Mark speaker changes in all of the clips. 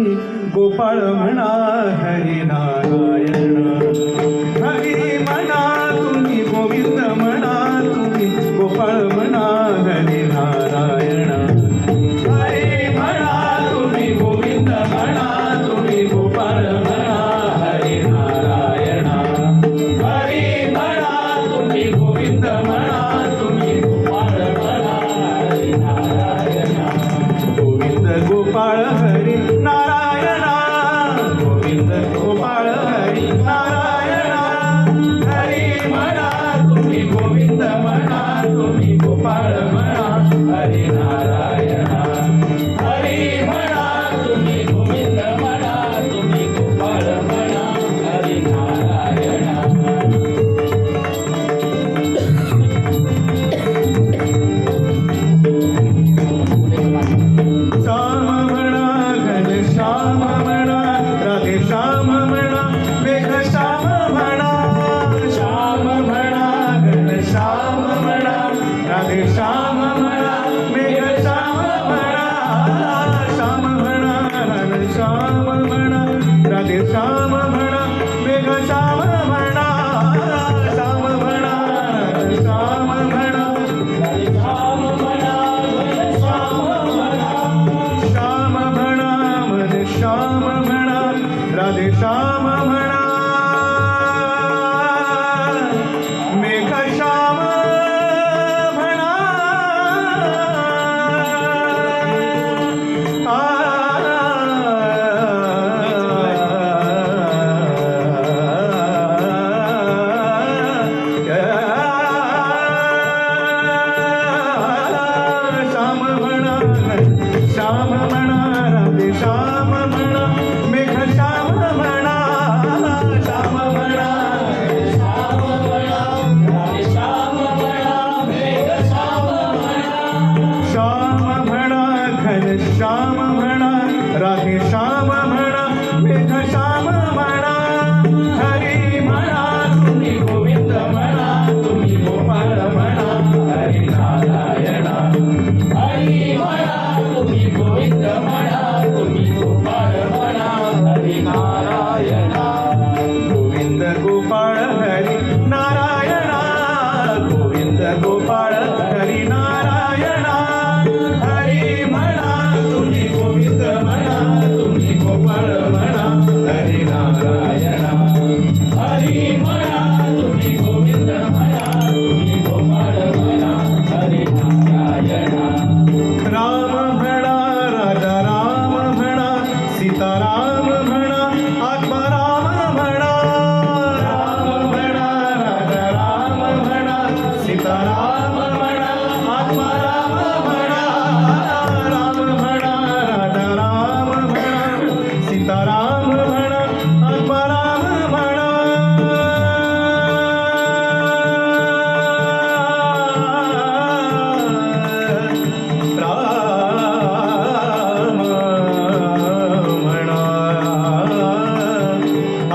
Speaker 1: तुम्ही गोपाळ म्हणा हरी नारायण. हरी म्हणा तुम्ही गोविंद म्हणा तुम्ही गोपाळ म्हणा हरी नारायण. हरी म्हणा तुम्ही गोविंद म्हणा तुम्ही गोपाळ म्हणा हरी नारायण. हरी म्हणा तुम्ही गोविंद म्हणा तुम्ही गोपाळ म्हणा हरी नारायण. गोविंद गोपाळ हरी नारायण. गोविंद गोपाळ हरी नारायण. हरी म्हणा तुम्ही गोविंद म्हणा तुम्ही गोपाळ म्हणा हरी नारायण. हरी म्हणा तुम्ही गोविंद म्हणा तुम्ही गोपाळ म्हणा हरी नारायण. श्याम म्हणा घनश्याम म्हणा राधे श्याम म्हणा मेघ श्याम म्हणा. श्याम म्हणा घनश्याम म्हणा राधे श्याम म्हणा मेघ श्याम म्हणा. श्याम म्हणा घनश्याम म्हणा राधे श्याम म्हणा मेघ श्याम म्हणा. श्याम म्हणा घनश्याम म्हणा राधे श्याम म्हणा घनश्याम म्हणा. श्याम म्हणा मन श्याम म्हणा राधे श्याम म्हणा मेघ श्याम म्हणा. श्याम म्हणा श्याम म्हणा राधे श्याम म्हणा मेघ श्याम म्हणा. श्याम म्हणा श्याम म्हणा राधे श्याम म्हणा मेघ श्याम म्हणा. श्याम म्हणा घन श्याम म्हणा राधे श्याम म्हणा मेघ श्याम म्हणा. हरी म्हणा तुम्ही गोविंद म्हणा तुम्ही गोपाळ म्हणा हरी नारायण. हरी म्हणा तुम्ही गोविंद म्हणा तुम्ही गोपाळ म्हणा हरी नारायण. गोविंद गोपाळ हरी नारायण. गोविंद गोपाळ हरी नारायण. हरी म्हणा तुम्ही गोविंद म्हणा तुम्ही गोपाळ म्हणा हरी नारायण. हरी म्हणा तुम्ही गोविंद म्हणा तुम्ही गोपाळ म्हणा हरी नारायण. राम म्हणा राजा राम म्हणा सीताराम म्हणा आत्माराम म्हणा. राम म्हणा राजा राम म्हणा सीताराम म्हणा आत्माराम म्हणा. राम म्हणा राजा राम म्हणा सीताराम म्हणा आत्माराम म्हणा. राम म्हणा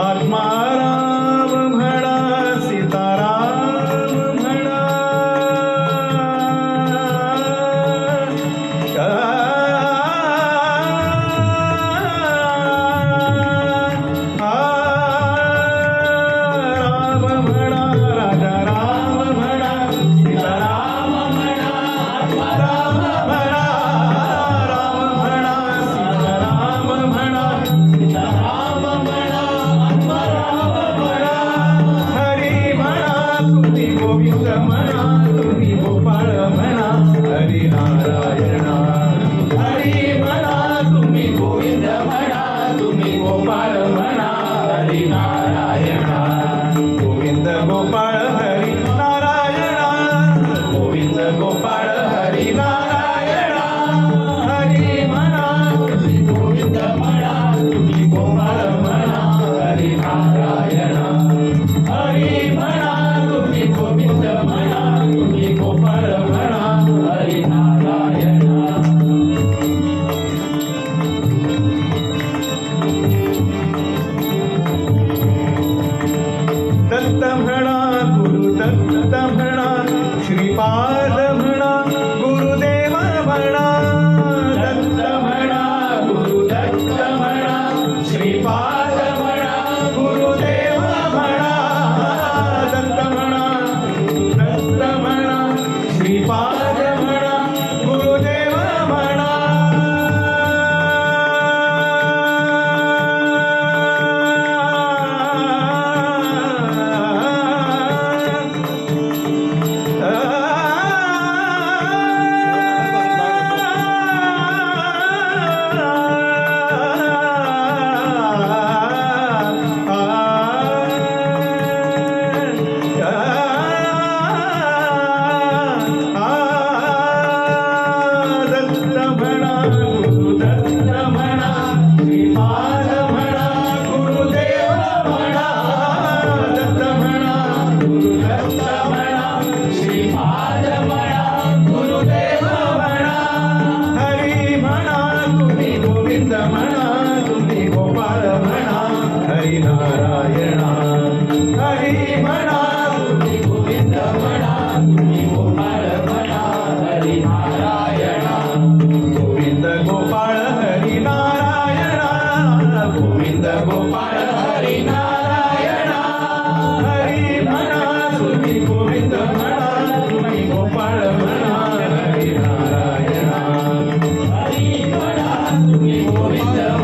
Speaker 1: आत्माराम म्हणा सीताराम म्हणा. राम म्हणा राजा राम म्हणा सीताराम म्हणा आत्माराम म्हणा. राम म्हणा सीताराम म्हणा सीताराम म्हणा आत्माराम म्हणा. हरी म्हणा तुम्ही गोविंद म्हणा तुम्ही गोपाळ म्हणा हरी नारायण. हरी म्हणा तुम्ही गोविंद म्हणा तुम्ही गोपाळ म्हणा हरी नारायण. गोविंद गोपाळ हरी नारायण. गोविंद गोपाळ हरी नारायण. हरी म्हणा तुम्ही गोविंद म्हणा तुम्ही गोपाळ म्हणा हरी नारायण. हरी म्हणा तुम्ही गोविंद म्हणा तुम्ही गोपाळ म्हणा हरी नारायण.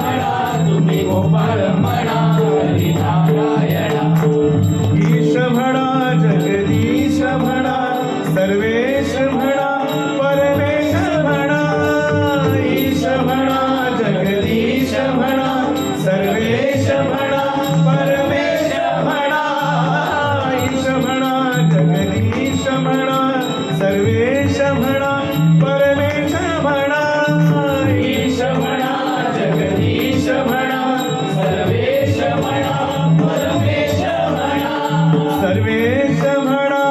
Speaker 1: म्हणा तुम्ही गोपाळ म्हणा हरी नारायण ईश म्हणा जगदीश म्हणा सर्वेश म्हणा परमेश म्हणा ईश म्हणा जगदीश म्हणा सर्वेश म्हणा परमेश म्हणा ईश म्हणा जगदीश म्हणा सर्वेश म्हणा परमेश म्हणा ईश म्हणा जगदीश म्हणा सर्वेश म्हणा परमेश म्हणा सर्वेश म्हणा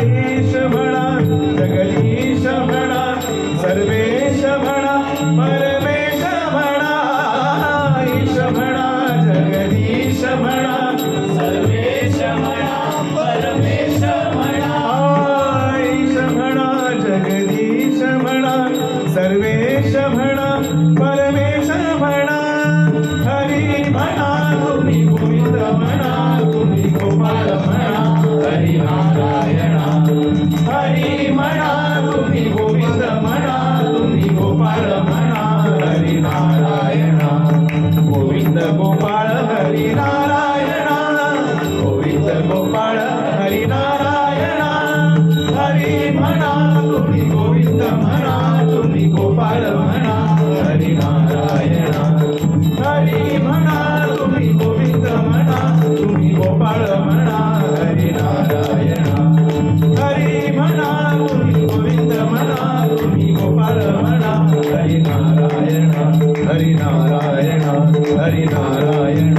Speaker 1: ईश म्हणा जगदीश म्हणा सर्वेश म्हणा परमेश म्हणा ईश म्हणा जगदीश म्हणा सर्वेश म्हणा परमेश म्हणा ईश म्हणा जगदीश म्हणा सर्वेश म्हणा परमेश म्हणा हरी म्हणा तुम्ही गोविंद म्हणा तुम्ही गोपाळ म्हणा हरी नारायण हरी म्हणा तुम्ही गोविंद म्हणा तुम्ही गोपाळ म्हणा हरी नारायण गोविंद गोपाळ हरी नारायण गोविंद गोपाळ हरी नारायण हरी म्हणा तुम्ही गोविंद म्हणा तुम्ही गोपाळ म्हणा हरी नारायण हरी म्हणा तुम्ही गोविंद म्हणा तुम्ही गोपाळ म्हणा हरी नारायण हरी म्हणा तुम्ही गोविंद म्हणा तुम्ही गोपाळ म्हणा हरी नारायण हरी नारायण हरी नारायण